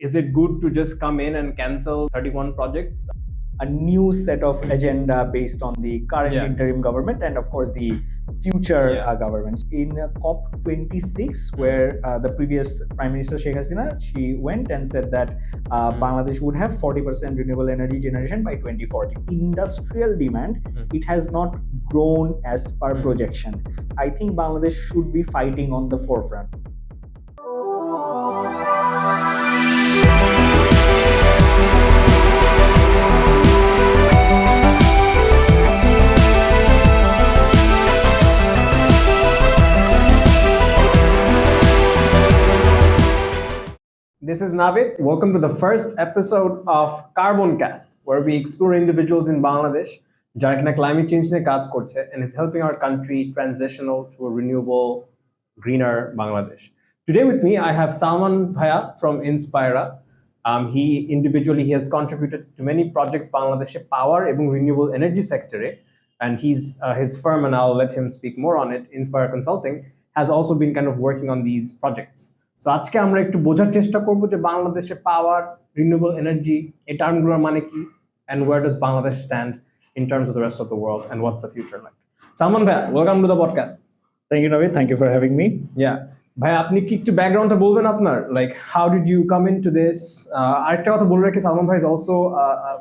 is it good to just come in and cancel 31 projects? A new set of agenda based on the current interim government and of course the future governments. In COP26, where the previous Prime Minister Sheikh Hasina, she went and said that Bangladesh would have 40% renewable energy generation by 2040. Industrial demand, it has not grown as per projection. I think Bangladesh should be fighting on the forefront. This is Navid. Welcome to the first episode of CarbonCast, where we explore individuals in Bangladesh যারা কিনা climate change নিয়ে কাজ করছে and is helping our country transitional to a renewable, greener Bangladesh. Today with me, I have Salman Bhaiya from Inspira. He has contributed to many projects Bangladesh power এবং renewable energy sector, and his firm, and I'll let him speak more on it, Inspira Consulting, has also been kind of working on these projects. So আজকে আমরা একটু বোঝার চেষ্টা করব যে বাংলাদেশে পাওয়ার, renewable energy, এই টার্মগুলোর মানে কি, and where does Bangladesh stand in terms of the rest of the world, and what's the future like. Salman bhai, welcome to the podcast. Thank you, Navid. Thank you for having me. Yeah. ভাই আপনি কি একটু ব্যাকগ্রাউন্ডটা বলবেন আপনার, like how did you come into this? আরেকটা কথা বলে রাখি, Salman bhai is also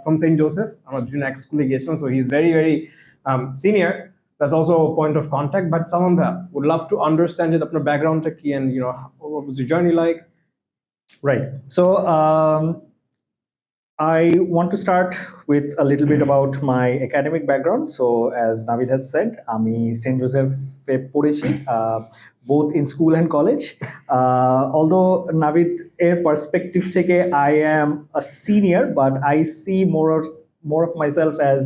from St. Joseph. আমরা দুজন এক স্কুলে গিয়েছিলাম, so he's very senior. That's also a point of contact. But Salman bhai, would love to understand it, apnar background ta ki, and what was your journey like? Right. So I want to start with a little bit about my academic background. So as Navid has said, আমি St. Joseph পড়েছি, both in school and college. Although Navid এর perspective থেকে I am a senior, but I see more of myself as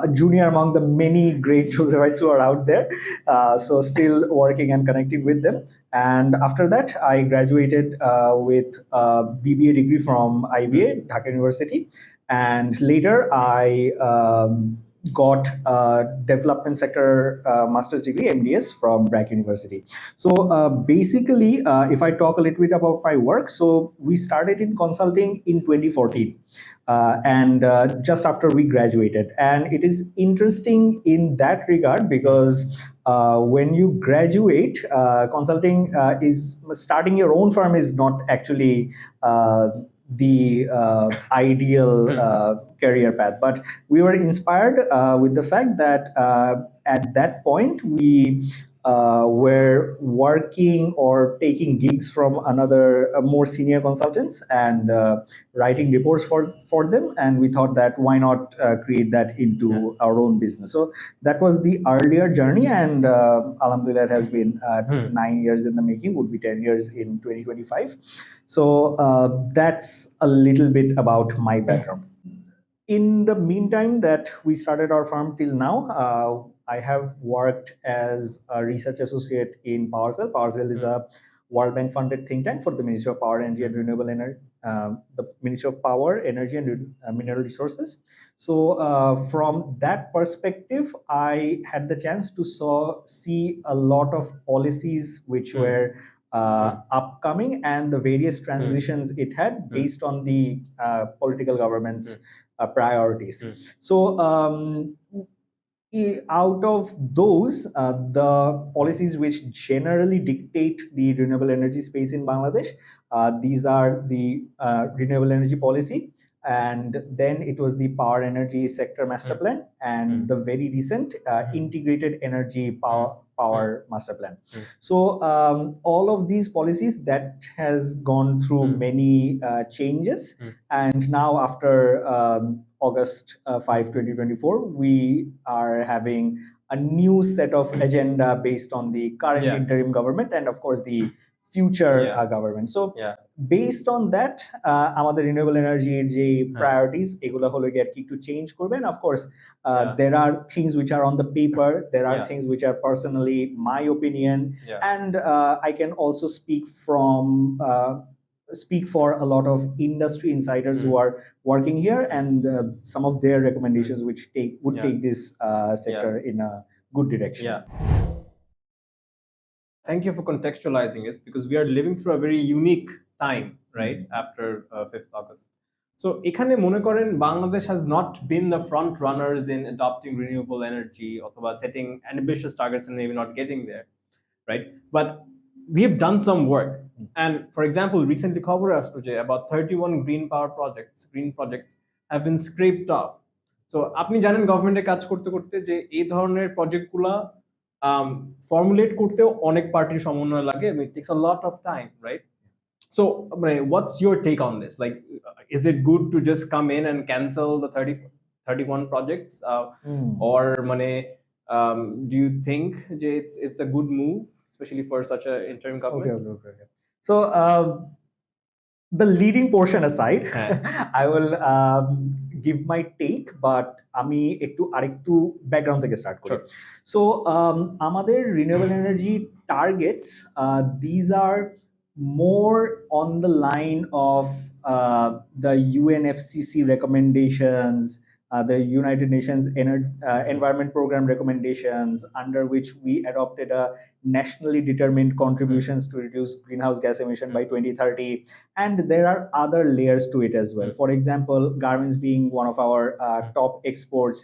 a junior among the many great Josephites who are out there. So still working and connecting with them. And after that, I graduated with a BBA degree from IBA, Dhaka University. And later I got a development sector master's degree, MDS, from BRAC University. So basically, if I talk a little bit about my work, so we started in consulting in 2014. And just after we graduated. And it is interesting in that regard because when you graduate, consulting is starting your own firm is not actually the ideal career path. But we were inspired with the fact that at that point we were working or taking gigs from another more senior consultants and writing reports for them, and we thought that why not create that into our own business. So that was the earlier journey, and alhamdulillah it has been 9 years in the making, would be 10 years in 2025. So that's a little bit about my background. In the meantime that we started our firm till now, I have worked as a research associate in PowerCell. PowerCell is a World Bank funded think tank for the Ministry of Power, Energy and Renewable Energy, the Ministry of Power, Energy and Mineral Resources. So from that perspective, I had the chance to see a lot of policies which were upcoming and the various transitions it had based on the political government's priorities. So out of those, the policies which generally dictate the renewable energy space in Bangladesh, these are the renewable energy policy, and then it was the power energy sector master plan, and the very recent integrated energy power master plan. So all of these policies that has gone through many changes, and now after August 5, 2024, we are having a new set of agenda based on the current interim government and of course the future government. So based on that, আমাদের renewable energy যে priorities এগুলো হলো কি আর কি একটু change করবেন. Of course, there are things which are on the paper, there are things which are personally my opinion, and I can also speak for a lot of industry insiders who are working here, and some of their recommendations which would take this sector in a good direction. Thank you for contextualizing this, because we are living through a very unique time right, after 5th August. So এখানে মনে করেন Bangladesh has not been the front runners in adopting renewable energy অথবা setting ambitious targets and maybe not getting there, right? But we have done some work. And for example, recently খবর আসলো যে about 31 green projects have been scraped off. So আপনি জানেন গভর্নমেন্টে কাজ করতে করতে যে এই ধরনের প্রজেক্টগুলা ফর্মুলেট করতেও অনেক পার্টির সমন্বয় লাগে, it takes a lot of time, right? So what's your take on this? Like, is it good to just come in and cancel the 31 projects, or do you think it's a good move, especially for such an interim government? Okay. So the leading portion aside, I will give my take, but আমি আরেকটু background থেকে start করি। So আমাদের renewable energy targets, these are more on the line of the UNFCCC recommendations, the United Nations Environment Program recommendations, under which we adopted a nationally determined contributions to reduce greenhouse gas emission by 2030. And there are other layers to it as well. For example, garments being one of our top exports,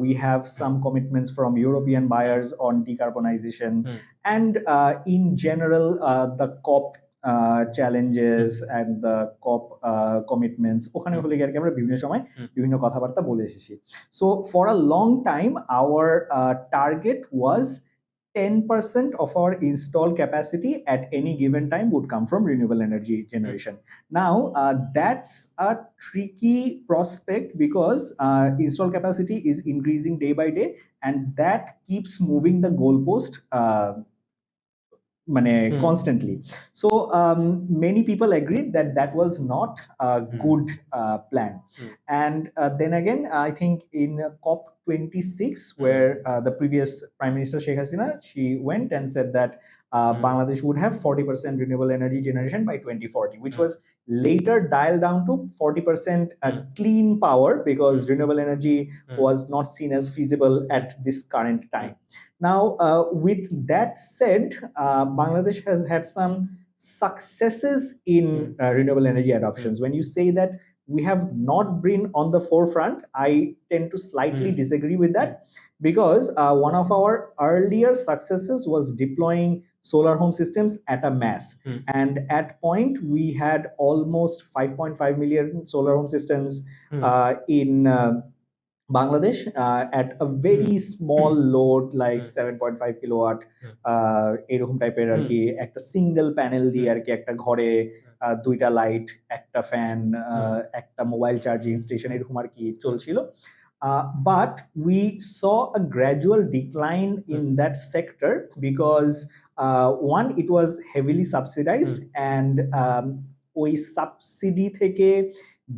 we have some commitments from European buyers on decarbonization. And in general, the COP challenges and the COP commitments, ওখানে হলে গিয়ে আমরা বিভিন্ন সময় বিভিন্ন কথাবার্তা বলে এসেছি। So for a long time, our target was 10% of our installed capacity at any given time would come from renewable energy generation. Now, that's a tricky prospect because installed capacity is increasing day by day, and that keeps moving the goalpost constantly. So many people agreed that that was not a good plan. And then again, I think in COP26, where the previous Prime Minister Sheikh Hasina, she went and said that Bangladesh would have 40% renewable energy generation by 2040, which was later dialed down to 40% clean power because renewable energy was not seen as feasible at this current time. Now, with that said, Bangladesh has had some successes in renewable energy adoptions. When you say that we have not been on the forefront, I tend to slightly disagree with that, because one of our earlier successes was deploying solar home systems at a mass. And at point, we had almost 5.5 million solar home systems in Bangladesh at a very small load, like 7.5 kilowatt, এরকম টাইপের আর কি, একটা single panel দিয়ে আর কি একটা ঘরে দুইটা light, একটা ফ্যান, একটা মোবাইল চার্জিং স্টেশন এরকম আর কি চলছিল। But we saw a gradual decline in that sector because one, it was heavily subsidized, and ওই সাবসিডি থেকে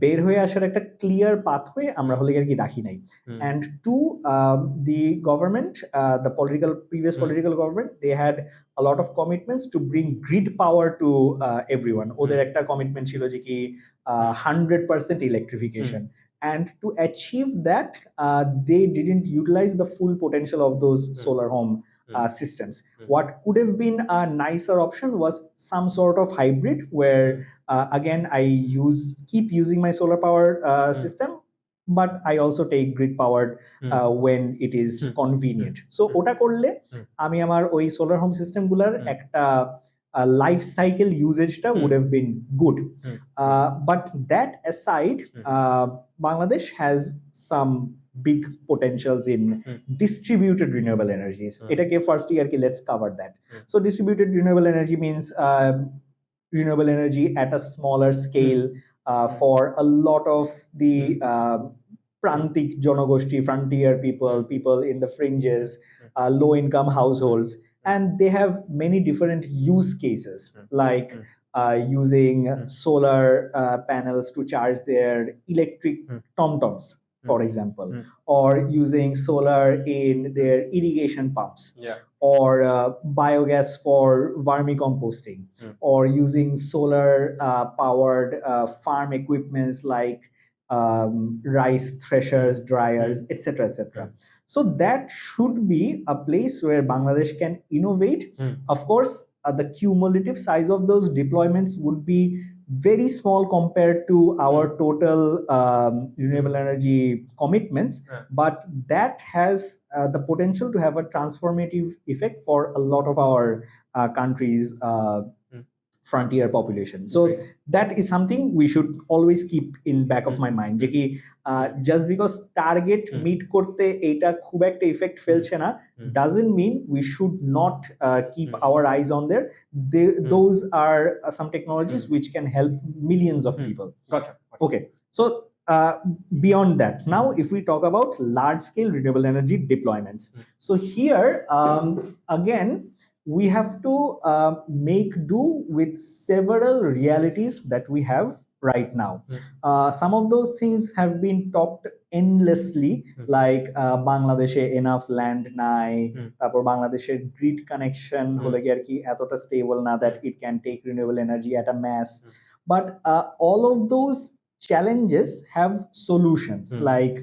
বের হয়ে আসার একটা ক্লিয়ার পাথওয়ে আমরা হলে আর কি রাখি নাই। And two, the government, the previous political government, they had a lot of commitments to bring grid power to everyone. ওদের একটা কমিটমেন্ট ছিল যে কি 100% electrification. And to achieve that, they didn't utilize the full potential of those solar home systems. What could have been a nicer option was some sort of hybrid where again I keep using my solar power system, but I also take grid powered when it is convenient. So ওটা করলে আমি আমার ওই solar home system গুলার একটা life cycle usage-টা would have been good. But that aside, Bangladesh has some big potentials in distributed renewable energies. এটাকে first year কি let's cover that. So distributed renewable energy means renewable energy at a smaller scale for a lot of the prantik janogoshti, frontier people in the fringes, low income households, and they have many different use cases, like using solar panels to charge their electric tom-toms, for example, or using solar in their irrigation pumps, or biogas for vermicomposting, or using solar powered farm equipments like rice threshers, dryers, etc., etc. So that should be a place where Bangladesh can innovate. Of course, the cumulative size of those deployments would be very small compared to our total renewable energy commitments, but that has the potential to have a transformative effect for a lot of our countries frontier population. So that is something we should always keep in back of my mind, যে কি just because target meet করতে এটা খুব একটা effect ফেলছে না doesn't mean we should not keep our eyes on there. Those are some technologies which can help millions of people. Gotcha. Okay, so beyond that, now if we talk about large scale renewable energy deployments, so here again we have to make do with several realities that we have right now. Some of those things have been talked endlessly, like Bangladeshe enough land নাই, তারপর বাংলাদেশের grid connection হলে কি আর কি এতটা stable না that it can take renewable energy at a mass. But all of those challenges have solutions, like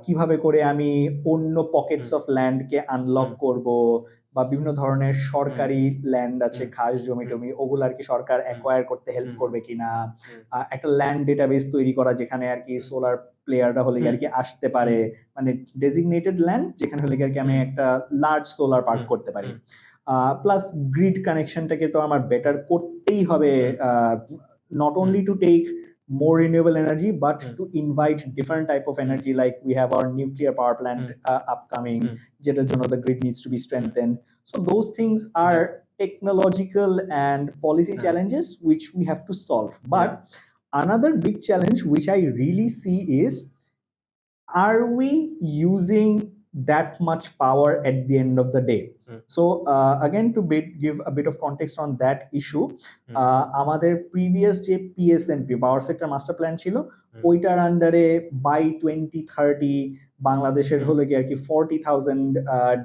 কিভাবে করে আমি অন্য Pockets of land K unlock করব, বা বিভিন্ন ধরনের সরকারি ল্যান্ড আছে, খাস জমি টমি, ওগুলো আর কি সরকার অ্যাকোয়ার করতে হেল্প করবে কিনা, একটা ল্যান্ড ডেটাবেস তৈরি করা যেখানে আর কি সোলার প্লেয়াররা হলে আর কি আসতে পারে, মানে ডেজিগনেটেড ল্যান্ড যেখানে হলে আর কি আমি একটা লার্জ সোলার পার্ক করতে পারি। প্লাস গ্রিড কানেকশনটাকে তো আমার বেটার করতেই হবে, not only to take more renewable energy but to invite different type of energy, like we have our nuclear power plant upcoming, যেটার জন্য the grid needs to be strengthened. So those things are technological and policy challenges which we have to solve. But another big challenge which I really see is, are we using that much power at the end of the day? So again, to give a bit of context on that issue, আমাদের previous যে PSMP power sector master plan ছিল, ওইটার আন্ডারে by 2030 বাংলাদেশের হলে কি আর কি 40,000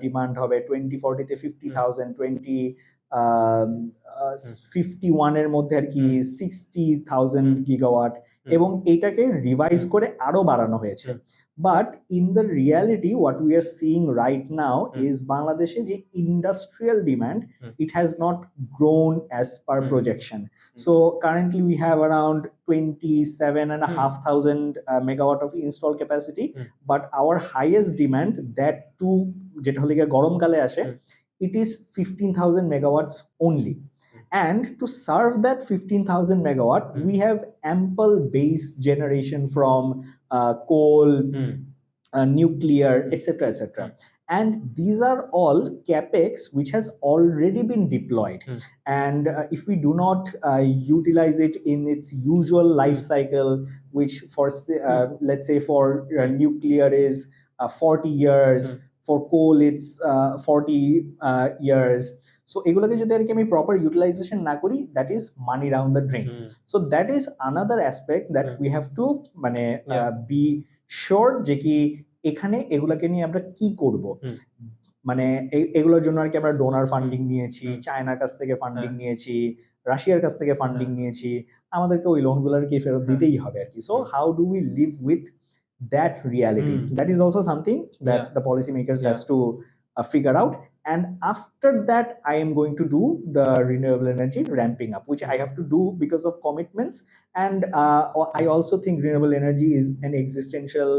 demand হবে, 2040 তে 50,000, 2051 এর মধ্যে আর কি 60,000 গিগাওয়াট, এবং এটাকে রিভাইজ করে আরো বাড়ানো হয়েছে। But in the reality, what we are seeing right now is Bangladeshe the industrial demand, it has not grown as per projection. So currently we have around 27,500 megawatt of install capacity, but our highest demand, that too যেটা হলে গরম কালে আসে, it is 15,000 megawatts only. And to serve that 15,000 megawatt, we have ample base generation from coal, nuclear, etc., etc. And these are all capex which has already been deployed. And if we do not utilize it in its usual life cycle, which for let's say for nuclear is 40 years, for coal it's 40 years. So এগুলোকে যদি আর কি আমি proper utilisation না করি, that is money down the drain. So that is another aspect that we have to মানে be sure যে কি এখানে এগুলাকে নিয়ে আমরা কি করব। মানে এগুলোর জন্য আর কি আমরা ডোনার ফান্ডিং নিয়েছি, চায়নার কাছ থেকে ফান্ডিং নিয়েছি, রাশিয়ার কাছ থেকে ফান্ডিং নিয়েছি, আমাদেরকে ওই লোনগুলোর কি ফেরত দিতেই হবে আর কি। So how do we live with that reality? That is also something that the policymakers has to figure out. And after that, I am going to do the renewable energy ramping up, which I have to do because of commitments. And I also think renewable energy is an existential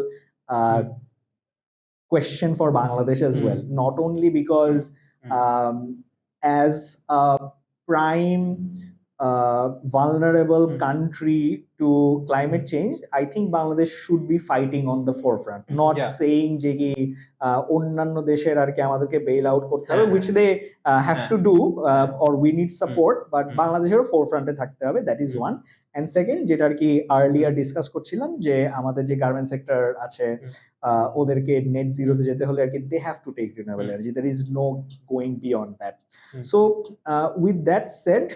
question for Bangladesh as well. Not only because as a prime vulnerable country to climate change, I think Bangladesh should be fighting on the forefront, not saying যে কি অন্যান্য দেশের আর কি আমাদেরকে bell out করতে হবে, which they have to do, or we need support, but বাংলাদেশের ফোরফ্রন্টে থাকতে হবে, that is one. And second, যেটা আর কি আর্লিয়ার ডিসকাস করছিলাম, যে আমাদের যে গার্মেন্ট সেক্টর আছে ওদেরকে নেট জিরোতে যেতে হলে আর কি they have to take renewable energy, there is no going beyond that. So with that said,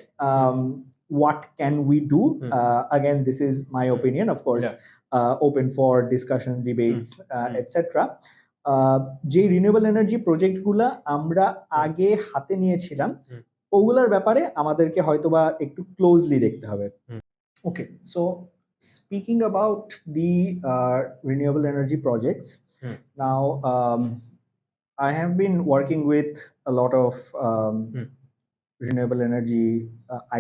what can we do? Again, this is my opinion, of course, open for discussion, debates, etc. যে renewable energy প্রজেক্টগুলো আমরা আগে হাতে নিয়েছিলাম, ওগুলোর ব্যাপারে আমাদেরকে হয়তোবা একটু ক্লোজলি দেখতে হবে। Okay, so speaking about the renewable energy projects, now I have been working with a lot of renewable energy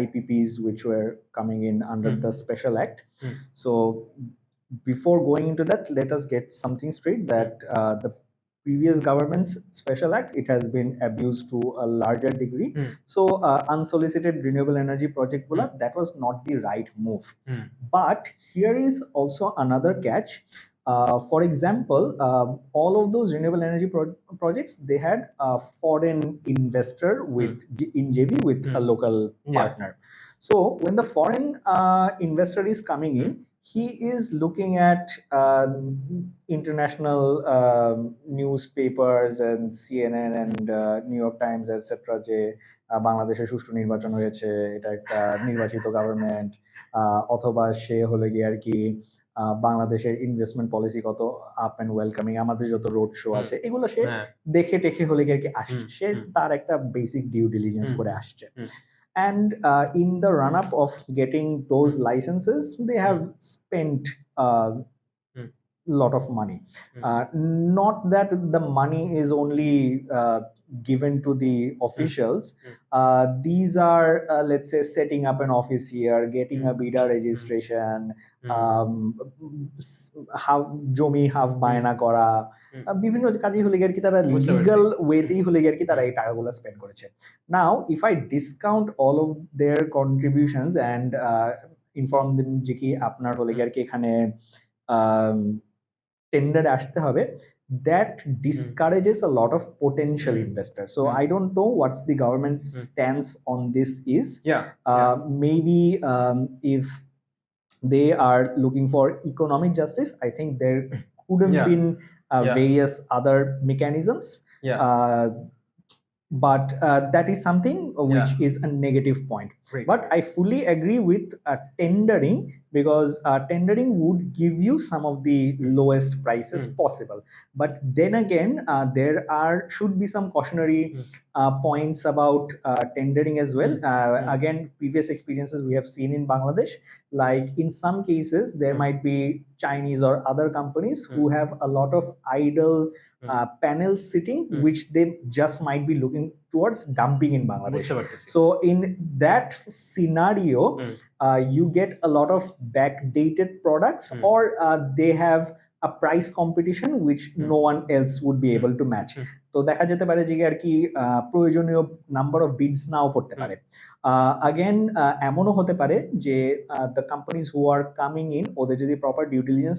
IPPs which were coming in under the Special Act. So before going into that, let us get something straight that the previous government's Special Act, it has been abused to a larger degree. So unsolicited renewable energy project bola, that was not the right move. But here is also another catch. For example, all of those renewable energy projects, they had a foreign investor with in JV with a local partner. So when the foreign investor is coming in, he is looking at international newspapers and CNN and New York Times, etc. যে বাংলাদেশে সুষ্ঠু নির্বাচন হয়েছে, এটা একটা নির্বাচিত government, অথবা সে হলে গিয়ে আর কি বাংলাদেশের ইনভেস্টমেন্ট পলিসি কত আপ অ্যান্ড ওয়েলকামিং, আমাদের যত রোড শো আছে এগুলো সে দেখে টেখে হলে গিয়ে আর কি আসছে, সে তার একটা বেসিক ডিউ ডিলিজেন্স করে আসছে। And in the run up of getting those licenses, they have spent a lot of money. Not that the money is only given to the officials. These are, let's say, setting up an office here, getting a bidder registration, জমি half বায়না করা, বিভিন্ন কাজে হলে গিয়ে আর কি তারা legal ওয়েতেই হলে গিয়ে আর কি তারা এই টাকাগুলো স্পেন্ড করেছে। নাও if I discount all of their contributions and inform them যে কি আপনার হলে গিয়ে আর কি এখানে টেন্ডারে আসতে হবে, that discourages a lot of potential investors. So I don't know what's the government's stance on this is. Maybe if they are looking for economic justice, I think there could have been various other mechanisms. But that is something which is a negative point. But I fully agree with tendering, because tendering would give you some of the lowest prices possible. But then again, there should be some cautionary points about tendering as well. Again, previous experiences we have seen in Bangladesh, like in some cases there might be Chinese or other companies who have a lot of idle panels sitting, which they just might be looking towards dumping in Bangladesh. So in that scenario, you get a lot of backdated products, or they have a price competition which no one else would be able to match. তো দেখা যেতে পারে যে আর কি প্রয়োজনীয় number of beads নাও পড়তে পারে। Again এমনও হতে পারে যে the companies who are coming in, ওদের যদি প্রপার ডিউ ডিলিজেন্স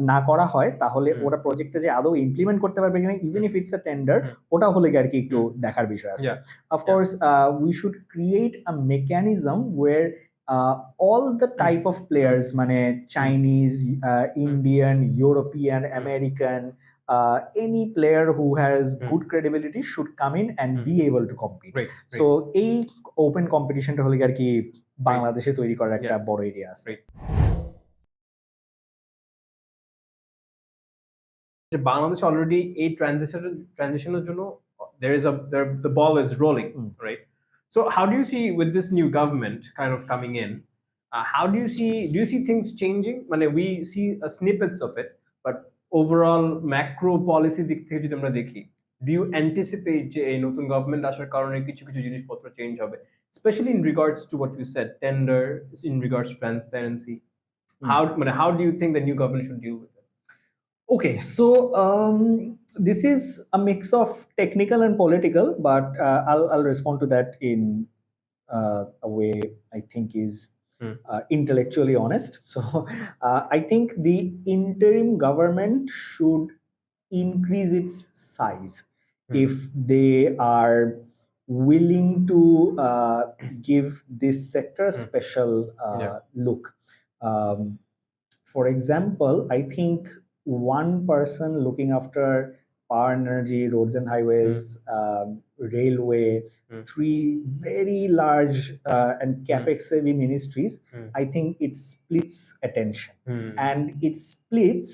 না করা হয়, তাহলে ওরা প্রজেক্টটা যে আদৌ ইমপ্লিমেন্ট করতে পারবে কিনা, even if it's a tender, ওটা হলে আর কি একটু দেখার বিষয় আছে। Of course we should create a mechanism where all the type of players, মানে Chinese, Indian, European, American, any player who has good credibility should come in and be able to compete. So এই open কম্পিটিশনটা হলে আর কি বাংলাদেশে তৈরি করার একটা বড় এরিয়া আছে। Bangladesh already a transitional জন্য the ball is rolling, right? So how do you see with this new government kind of coming in, how do you see things changing? We see snippets of it, but overall macro policy দিক থেকে যদি আমরা দেখি, do you anticipate যে এই নতুন government আসার কারণে কিছু কিছু জিনিসপত্র চেঞ্জ হবে, especially in regards to what you said, tender, in regards to transparency? How do you think the new government should deal with it? Okay, so this is a mix of technical and political, but I'll respond to that in a way I think is intellectually honest. So I think the interim government should increase its size if they are willing to give this sector a special look. For example, I think one person looking after power and energy, roads and highways, railway, three very large and capex heavy ministries, I think it splits attention, and it splits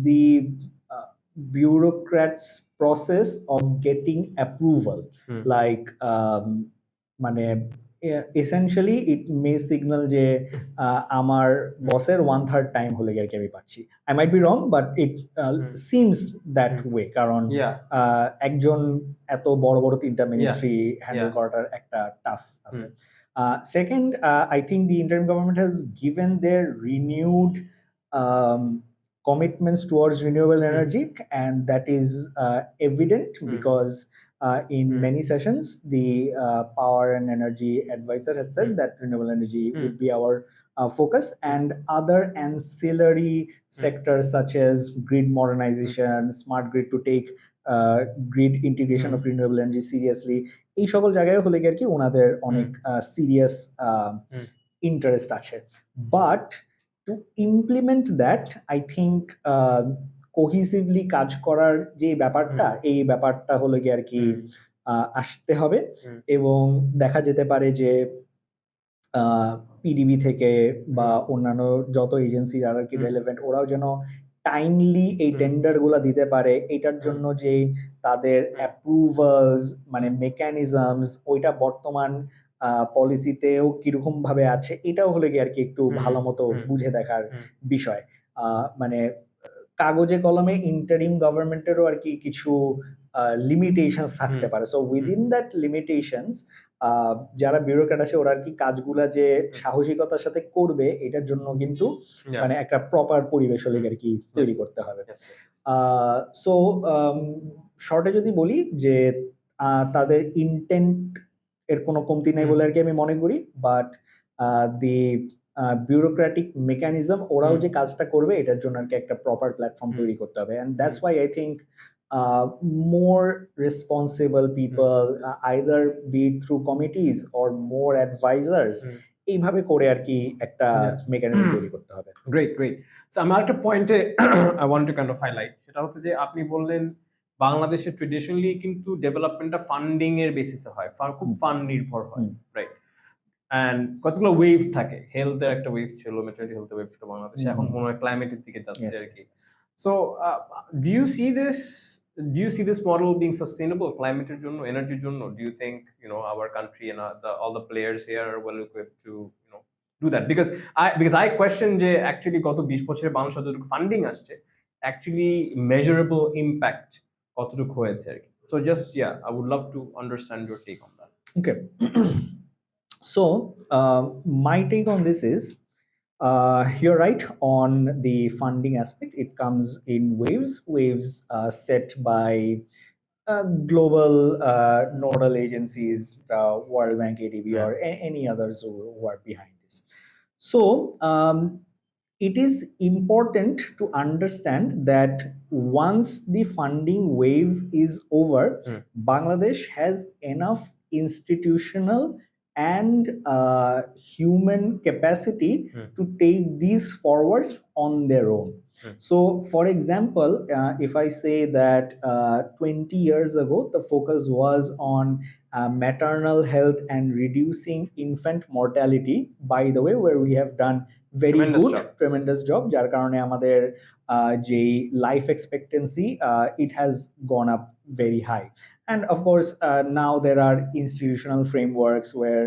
the bureaucrats' process of getting approval. Like মানে essentially it may signal যে আমার বসের 1/3 time হলে গিয়ে আর কি আমি পাচ্ছি। I might be wrong, but it seems that way, কারণ একজন এত বড় বড় তিনটা মিনিস্ট্রি হ্যান্ডেল করাটা একটা টাফ আছে। Second, I think the interim government has given their renewed commitments towards renewable energy, and that is evident because in many sessions, the power and energy advisor had said that renewable energy would be our focus, and other ancillary sectors such as grid modernization, smart grid to take grid integration of renewable energy seriously. এই সকল জায়গায় হলে গিয়ে আর কি ওনাদের অনেক serious interest আছে। But to implement that, I think cohesively কাজ করার যে ব্যাপারটা, এই ব্যাপারটা হলো গিয়ে আর কি আসতে হবে। এবং দেখা যেতে পারে যে পিডিবি থেকে বা অন্যান্য যত এজেন্সি যারা কি রেলেভেন্ট, ওরাও যেন টাইমলি এই টেন্ডার গুলা দিতে পারে। এটার জন্য যে তাদের অ্যাপ্রুভালস মানে মেকানিজমস, ওইটা বর্তমান পলিসিতেও কিরকম ভাবে আছে, এটাও হলে গিয়ে আর কি একটু ভালো মতো বুঝে দেখার বিষয়। মানে কাগজে কলমে ইন্টারিম গভর্নমেন্টেরও আর কি কিছু লিমিটেশনস থাকতে পারে। সো উইদিন দ্যাট লিমিটেশনস যারা বিউরোক্র্যাট আছে ওরা আর কি কাজগুলা যে সাহসিকতার সাথে করবে, এটার জন্য কিন্তু মানে একটা প্রপার পরিবেশ হলে আর কি তৈরি করতে হবে। সো শর্টে যদি বলি যে তাদের ইন্টেন্ট এর কোনো কমতি নাই বলে আর কি আমি মনে করি, বাট দি bureaucratic mechanism, ওরাও যে কাজটা করবে এটার জন্য আর কি একটা প্রপার প্ল্যাটফর্ম তৈরি করতে হবে। and that's why I think more responsible people, either be it through committees or more advisors, এইভাবে করে আর কি একটা মেকানিজম তৈরি করতে হবে। গ্রেট সো আমার একটা পয়েন্টে I want to kind of highlight, সেটা হচ্ছে যে আপনি বললেন বাংলাদেশে ট্রেডিশনালি কিন্তু ডেভেলপমেন্টটা ফান্ডিং এর বেসিসে হয়, খুব ফান্ড নির্ভর হয়, রাইট? and কতগুলো ওয়েভ থাকে, হেলথের একটা ওয়েভ ছিল, ম্যাটারনিটি হেলথ ওয়েভ ছিল বাংলাদেশে, এখন মনে হয় ক্লাইমেটের দিকে যাচ্ছে আর কি। So do you see this model being sustainable ক্লাইমেটের জন্য, এনার্জির জন্য? do you think our country and all the players here are well equipped to do that? because I question যে actually গত 20 বছরে বাংলাদেশ যতটুকু ফান্ডিং আসছে, actually measurable impact কতটুকু হয়েছে আর কি। so just I would love to understand your take on that. Okay. So my take on this is, you're right on the funding aspect. It comes in waves set by global nodal agencies, World Bank, ADB, or any others who are behind this. So it is important to understand that once the funding wave is over, Bangladesh has enough institutional and human capacity to take these forwards on their own. So for example, if I say that 20 years ago the focus was on maternal health and reducing infant mortality, by the way, where we have done very tremendous job, যার কারণে আমাদের যে life expectancy it has gone up very high. And of course, now there are institutional frameworks where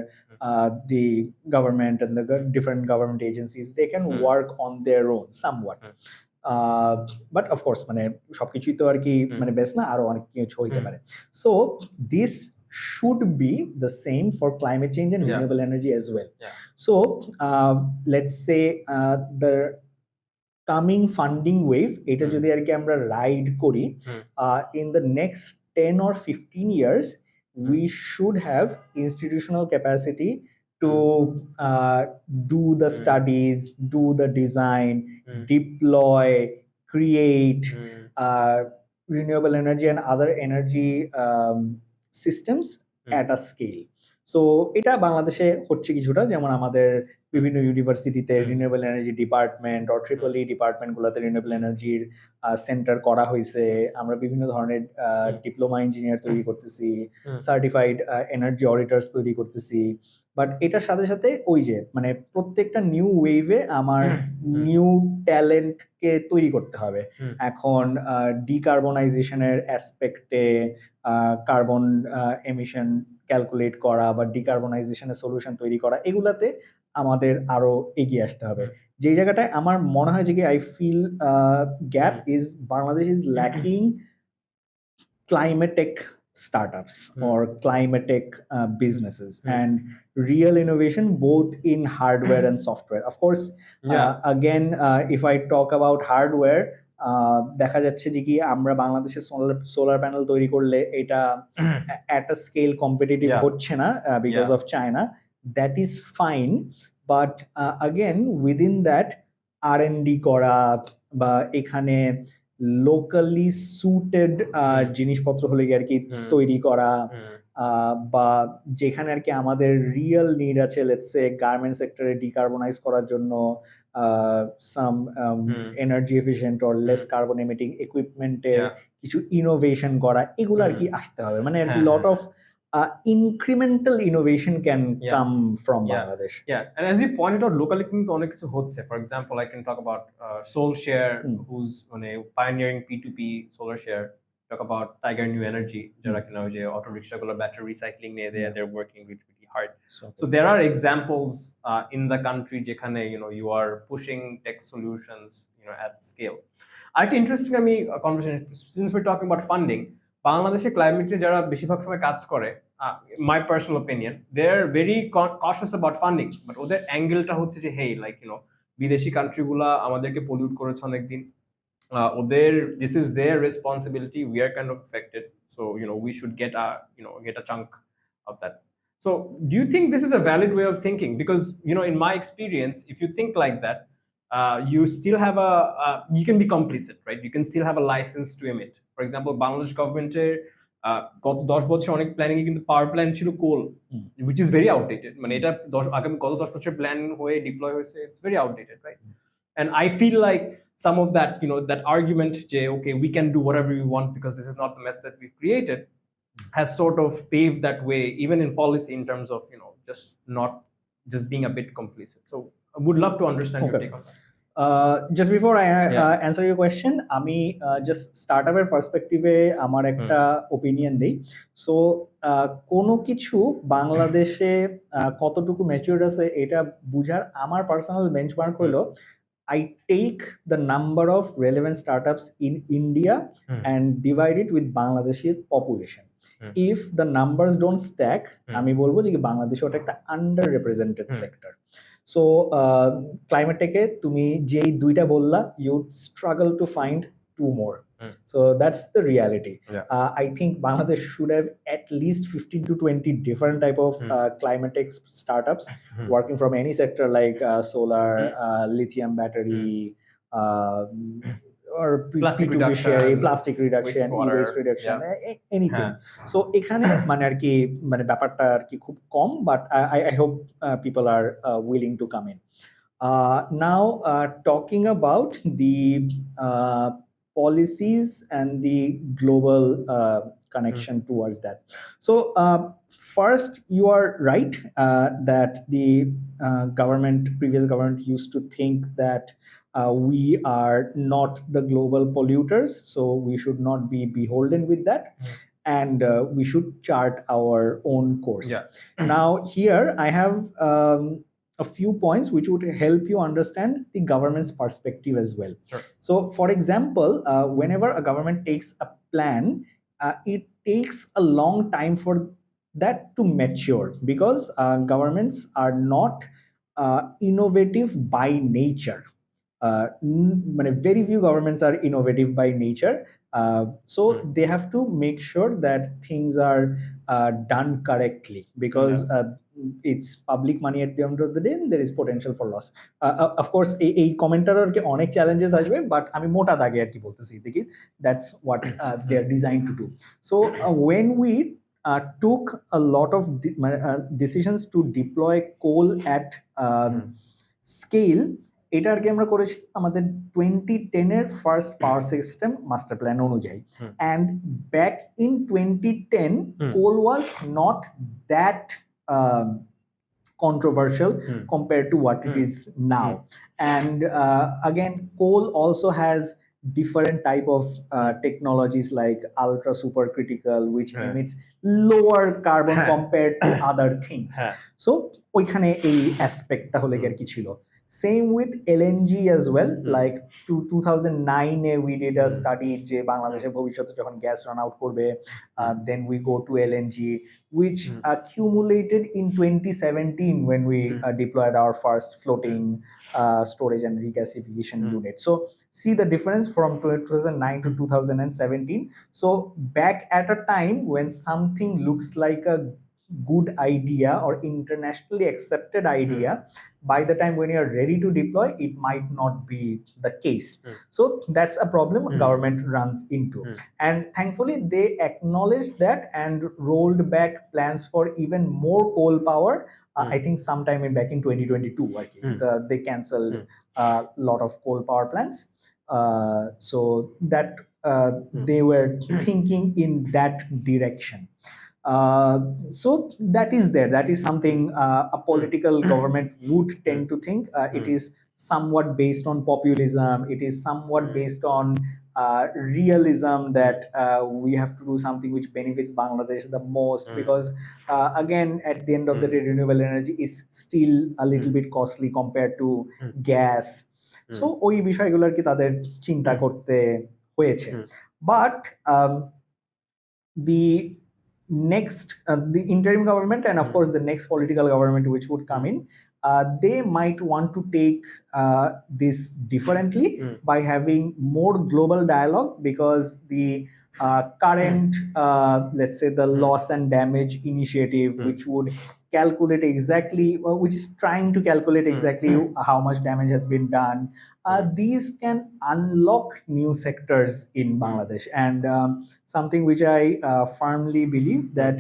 the government and the different government agencies, they can work on their own somewhat. But of course, মানে সবকিছুই তো আর কি মানে best না, আরো অনেক কিছু হইতে পারে। So this should be the same for climate change and renewable energy as well. So let's say the coming funding wave, এটা যদি আর কি আমরা রাইড করি, in the next 10 or 15 years, we should have institutional capacity to do the studies, do the design, deploy, create renewable energy and other energy systems at a scale. So এটা বাংলাদেশে হচ্ছে কিছুটা, যেমন আমাদের বিভিন্ন ইউনিভার্সিটিতে renewable energy department or triple E ডিপার্টমেন্টগুলোতে renewable এনার্জির সেন্টার করা হয়েছে। আমরা বিভিন্ন ধরনের ডিপ্লোমা ইঞ্জিনিয়ার তৈরি করতেছি, সার্টিফাইড এনার্জি অডিটরস তৈরি করতেছি। বাট এটার সাথে সাথে ওই যে মানে প্রত্যেকটা নিউ ওয়েভে আমার নিউ ট্যালেন্টকে তৈরি করতে হবে। এখন ডিকার্বনাইজেশনের অ্যাসপেক্টে, কার্বন এমিশন ক্যালকুলেট করা বা ডিকার্বনাইজেশনের সলিউশন তৈরি করা, এগুলাতে আমাদের আরো এগিয়ে আসতে হবে। যেই জায়গাটায় আমার মনে হয় যে কি I feel gap is Bangladesh is lacking climatic startups or climatic businesses and real innovation both in hardware and software. Of course, again, if I talk about hardware, দেখা যাচ্ছে যে কি আমরা বাংলাদেশে সোলার প্যানেল তৈরি করলে এটা at a scale competitive হচ্ছে না because of China. That is fine, but again within that R&D করা বা এখানে লোকালি সুটেড জিনিসপত্র হলে আর কি তৈরি করা, বা যেখানে আর কি আমাদের রিয়েল নিড আছে, লেটস সে গার্মেন্ট সেক্টরে ডিকার্বনাইজ করার জন্য some energy efficient or less carbon emitting ইকুইপমেন্টের কিছু ইনোভেশন করা, এগুলো আর কি আসতে হবে। মানে আর কি lot of incremental innovation can come from Bangladesh. And as you pointed out, locally কিন্তু অনেক কিছু হচ্ছে. For example, I can talk about SoulShare, who's pioneering P2P solar share. Talk about Tiger New Energy, যারা কিনা ওই যে auto রিক্সাগুলো battery recycling নিয়ে they're working really hard. So there are examples in the country যেখানে you are pushing tech solutions at scale. আরেকটা interesting আমি conversation, since we're talking about funding, বাংলাদেশে ক্লাইমেটে যারা বেশিরভাগ সময় কাজ করে, my personal opinion, they're very cautious about funding, but ওদের অ্যাঙ্গেলটা হচ্ছে যে hey, like বিদেশি কান্ট্রিগুলা আমাদেরকে পলিউট করেছে অনেকদিন, ওদের this is their responsibility, we are kind of affected, so we should get a chunk of that. So do you think this is a valid way of thinking? Because in my experience, if you think like that, you still have you can be complicit, right? You can still have a license to emit. For example, Bangladesh government-এর গত 10 বছর অনেক planning এ কিন্তু power plant ছিল কোল, which is very outdated. মানে এটা গত 10 বছর plan হয়ে ডিপ্লয় হয়েছে, it's very outdated, right? And I feel like some of that, that argument যে okay, we can do whatever we want because this is not the mess that we've created, has sort of paved that way even in policy in terms of just being a bit complicit. So I would love to understand your take on that. Just before I answer your question, আমি just স্টার্টআপের পার্সপেক্টিভে আমার একটা opinion দেই। So কোনো কিছু বাংলাদেশে কতটুকু matured আছে এটা বুঝার আমার পার্সোনাল বেঞ্চমার্ক হলো I take the number of relevant startups in India and divide it with Bangladeshi population. If the numbers don't stack, আমি বলবো যে বাংলাদেশ ওটা একটা under represented sector. So climate টেকে তুমি যেই দুইটা বললা, you struggle to find two more. So that's the reality. I think Bangladesh should have at least 15 to 20 different type of climate tech startups working from any sector like solar, lithium battery, or plastic reduction, e-waste reduction, anything. So এখানে মানে আর কি মানে ব্যাপারটা আর কি খুব কম, but I hope people are willing to come in. Now talking about the policies and the global connection towards that. So first, you are right that the previous government used to think that we are not the global polluters, so we should not be beholden with that, and we should chart our own course. Now here I have a few points which would help you understand the government's perspective as well. So for example, whenever a government takes a plan, it takes a long time for that to mature, because governments are not innovative by nature. Very few governments are innovative by nature, so they have to make sure that things are done correctly, because it's public money at the end of the day, and there is potential for loss. Of course এই কমেন্টার আর কি অনেক challenges আসবে, but আমি মোটা দাগে আর কি বলতেছি দেখি that's what they are designed to do. So when we took a lot of decisions to deploy coal at scale, এটা আর কি আমরা করেছি আমাদের 2010 এর first power system master plan অনুযায়ী, and back in 2010 coal was not that controversial compared to what it is now. And again, coal also has different type of technologies like ultra supercritical, which হ্যাঁ। emits lower carbon হ্যাঁ। compared to other things. হ্যাঁ। So ওইখানে এই অ্যাসপেক্টটা হলে কি আর কি ছিল। Same with LNG as well. Like 2009 we did a study যে বাংলাদেশের ভবিষ্যতে যখন গ্যাস রান আউট করবে, then we go to LNG, which accumulated in 2017 when we deployed our first floating storage and regasification unit. So see the difference from 2009 to 2017. So back at a time when something looks like a good idea or internationally accepted idea, by the time when you are ready to deploy, it might not be the case. So that's a problem government runs into. And thankfully they acknowledged that and rolled back plans for even more coal power. I think sometime back in 2022 they canceled a lot of coal power plants. So that they were thinking in that direction. So that is there. That is something a political government would tend to think. It is somewhat based on populism. It is somewhat based on realism that we have to do something which benefits Bangladesh the most, because again, at the end of the day, renewable energy is still a little bit costly compared to gas. So ওই বিষয়গুলো আর কি তাদের চিন্তা করতে হয়েছে। But the next the interim government and of course the next political government which would come in, they might want to take this differently by having more global dialogue, because the current let's say the loss and damage initiative, which would calculate exactly, which is trying to calculate exactly how much damage has been done, these can unlock new sectors in Bangladesh. And something which I firmly believe that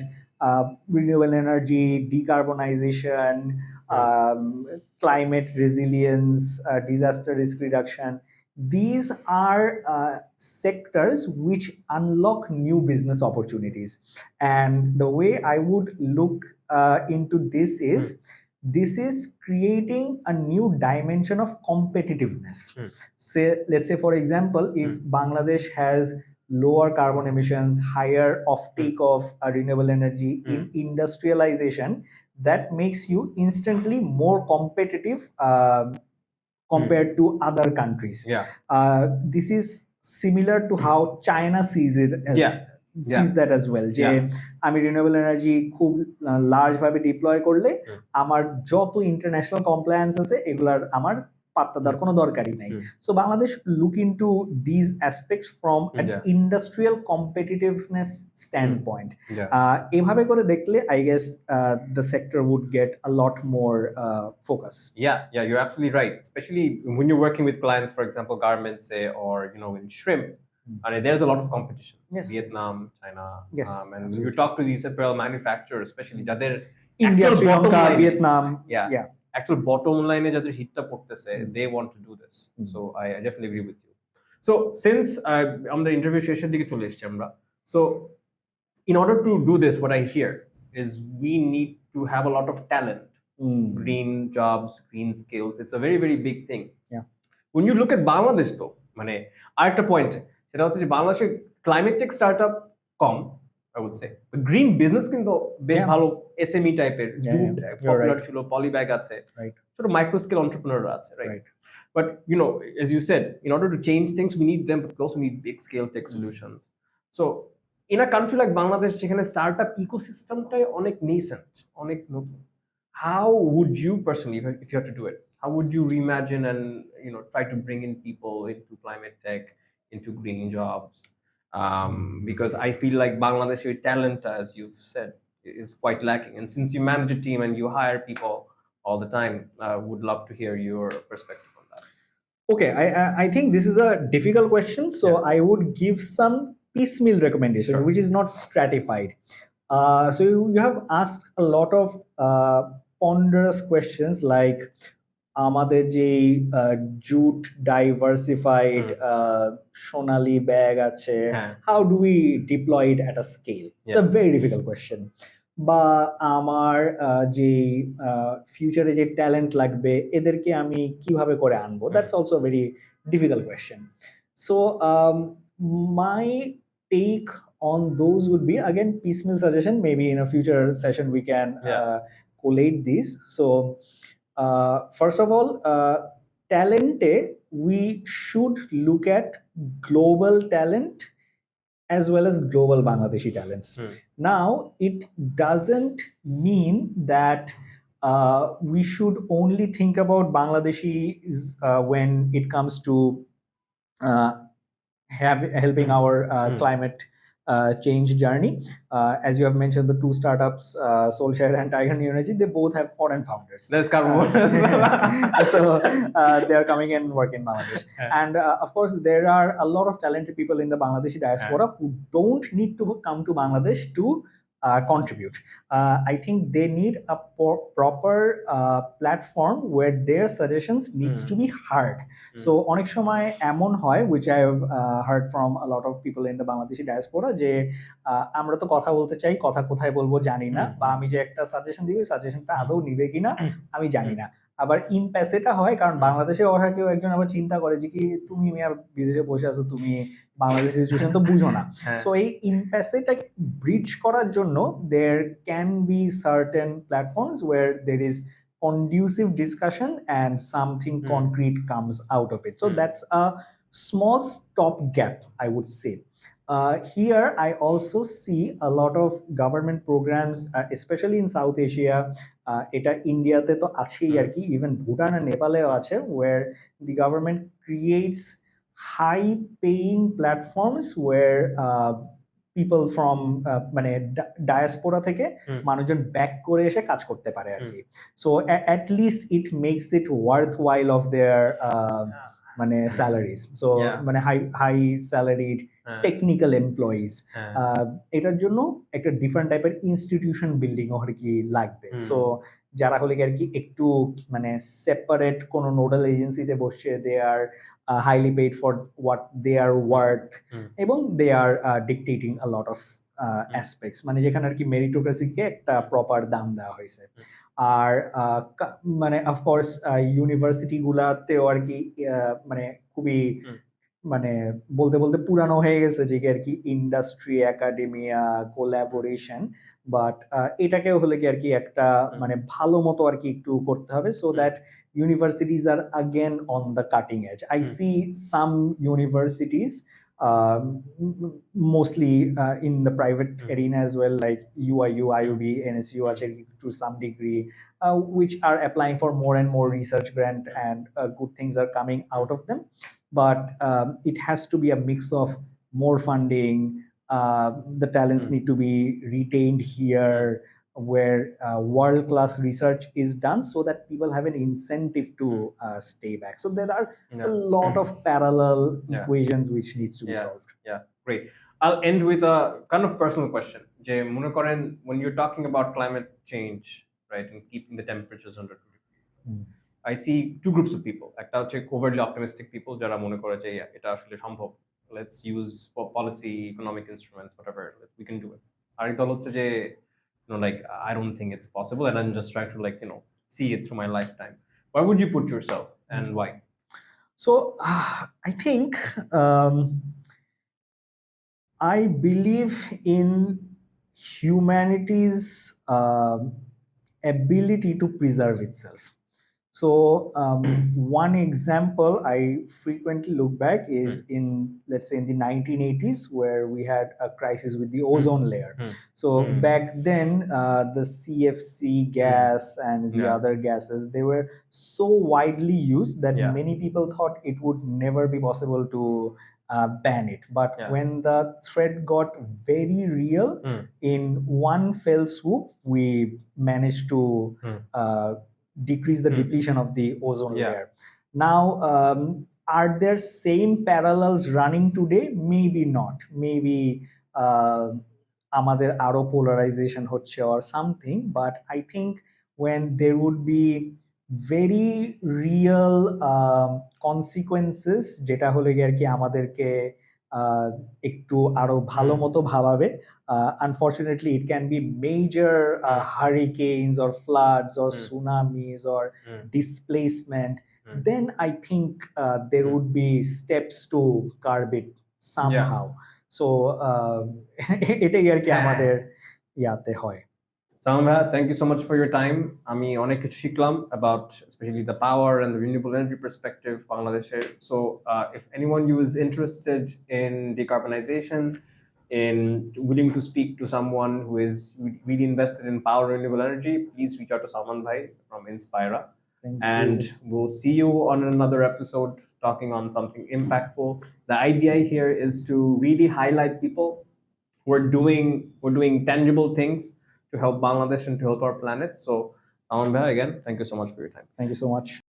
renewable energy, decarbonization, climate resilience, disaster risk reduction, these are sectors which unlock new business opportunities. And the way I would look into this is creating a new dimension of competitiveness. Let's say for example, if Bangladesh has lower carbon emissions, higher offtake of renewable energy in industrialization, that makes you instantly more competitive compared to other countries. This is similar to how China sees it as sees that as well, যে আমি renewable energy খুব large ভাবে deploy করলে আমার যত international compliance আছে এগুলার আমার পাত্তা দেওয়ার কোনো দরকারই নাই। So Bangladesh look into this aspects from an industrial competitiveness standpoint. এভাবে করে দেখলে I guess the sector would get a lot more focus. Yeah, you're absolutely right. Especially when you're working with clients, for example, garments, say, or in shrimp. And there's a lot of competition. Vietnam, China, and when you talk to these apparel manufacturers, especially যাদের India, Sri Lanka, Vietnam, actual bottom line যাদের হিটটা পড়তেছে, they want to do this. So I definitely agree with you. So since আমরা interview শেষের দিকে চলে এসেছি আমরা, so in order to do this, what I hear is we need to have a lot of talent, green jobs, green skills. It's a very, very big thing. When you look at Bangladesh though, মানে আরেকটা point, সেটা হচ্ছে যে বাংলাদেশে climate tech startup কম, I would say. But green business কিন্তু বেশ ভালো SME টাইপের, জুট পপুলার ছিল, পলিব্যাগ আছে, ছোট মাইক্রো স্কেল এন্টারপ্রেনাররা আছে, right? But as you said, in order to change things, we need them, but we also need big scale tech solutions. So in a country like Bangladesh, যেখানে startup ইকোসিস্টেমটাই অনেক nascent, অনেক নতুন, how would you personally, if you had to do it, how would you reimagine and try to bring in people into climate tech, into green jobs? Because I feel like Bangladeshi talent, as you've said, is quite lacking. And since you manage a team and you hire people all the time, I would love to hear your perspective on that. Okay, I think this is a difficult question, so I would give some piecemeal recommendation, which is not stratified. So you have asked a lot of ponderous questions like আমাদের যে jute diversified সোনালী bag আছে, how do we deploy it at a scale? It's a very difficult question. বা আমার যে ফিউচারে যে talent লাগবে এদেরকে আমি কিভাবে করে আনবো, that's also very difficult question. So my take on those would be, again, piecemeal suggestion. Maybe in a future session we can collate these. So first of all, talente, we should look at global talent as well as global Bangladeshi talents. Now, it doesn't mean that we should only think about Bangladeshis when it comes to uh, helping our climate change journey. As you have mentioned, the two startups, Soulshare and Tiger New Energy, they both have foreign founders. There's carbon. So they are coming and working in Bangladesh. And of course, there are a lot of talented people in the Bangladeshi diaspora who don't need to come to Bangladesh to contribute. I think they need a proper platform where their suggestions needs to be heard. So অনেক সময় এমন হয়, which I have heard from a lot of people in the Bangladeshi diaspora, যে আমরা তো কথা বলতে চাই, কথা কোথায় বলবো জানি না, বা আমি যে একটা সাজেশন দিব, সাজেশনটা আদৌ নিবে কিনা আমি জানি না। আবার ইম্প্যাসেটা হয়, কারণ বাংলাদেশে ওরা কেউ একজন আবার চিন্তা করে যে কি তুমি আর বিদেশে বসে আছো, তুমি বাংলাদেশের সিচুয়েশন তো বুঝো না। সো এই ইম্প্যাসেটা ব্রিজ করার জন্য there can be certain platforms where there is conducive discussion and something concrete comes out of it. So that's a small stopgap, I would say. Here I also see a lot of government programs, especially in South Asia. এটা ইন্ডিয়াতে তো আছেই আর কি, even Bhutan আর নেপালেও আছে, where the government creates high paying platforms where people from মানে diaspora থেকে মানুষজন back করে এসে কাজ করতে পারে আর কি। So at least it makes it worthwhile of their মানে স্যালারিজ। সো মানে হাই স্যালারিড টেকনিক্যাল এমপ্লয়িজ, এটার জন্য একটা ডিফারেন্ট টাইপের ইনস্টিটিউশন বিল্ডিং আর কি লাগবে। সো যারা হলে আর কি একটু মানে সেপারেট কোনো নোডাল এজেন্সিতে বসে, দে আর highly paid for what they are worth, এবং they are dictating a lot of aspects, মানে যেখানে আর কি মেরিটোক্রেসিকে একটা প্রপার দাম দেওয়া হয়েছে। আর মানে অফকোর্স ইউনিভার্সিটি গুলাতেও আর কি মানে খুবই মানে বলতে বলতে পুরানো হয়ে গেছে যে আর কি ইন্ডাস্ট্রি, একাডেমিয়া, কোলাবোরেশন, বাট এটাকেও হলে কি আর কি একটা মানে ভালো মতো আর কি একটু করতে হবে, so that universities are again on the cutting edge. I see some universities, mostly in the private arena as well, like UIU, IUB, NSU, to some degree, which are applying for more and more research grant, and good things are coming out of them. But it has to be a mix of more funding. The talents need to be retained here, where world-class research is done, so that people have an incentive to stay back. So there are a lot of parallel equations which needs to be solved. Yeah, great. I'll end with a kind of personal question. Je mone koren, when you're talking about climate change, right, and keeping the temperatures under 2 degrees, I see two groups of people. Ekta hocche overly optimistic people jara mone kore je eta ashole সম্ভব, let's use policy, economic instruments, whatever, we can do it. Ar ek dol hocche je like, I don't think it's possible, and I'm just trying to like see it through my lifetime. Where would you put yourself, and why? So I think I believe in humanity's ability to preserve itself. So one example I frequently look back is in, let's say, in the 1980s, where we had a crisis with the ozone layer. So back then, the CFC gas and the other gases, they were so widely used that many people thought it would never be possible to ban it. But when the threat got very real, in one fell swoop, we managed to decrease the depletion of the ozone layer. Now, are there same parallels running today? Maybe not. Maybe আমাদের আরো polarization হচ্ছে or something, but I think when there would be very real consequences, যেটা হলে আর কি আমাদেরকে একটু আরো ভালো মতো ভাবাবে, unfortunately it can be major hurricanes or floods or tsunamis or displacement, then I think there would be steps to curb it somehow. So এটাই আর কি আমাদের ইয়াতে হয়। Salman bhai, thank you so much for your time. আমি অনেক কিছু শিখলাম about especially the power and the renewable energy perspective বাংলাদেশের. So if anyone who is interested in decarbonization, in willing to speak to someone who is really invested in power and renewable energy, please reach out to Salman bhai from Inspira. And we'll see you on another episode talking on something impactful. The idea here is to really highlight people we're doing tangible things to help Bangladesh and to help our planet. So, Salman bhai, again, thank you so much for your time. Thank you so much.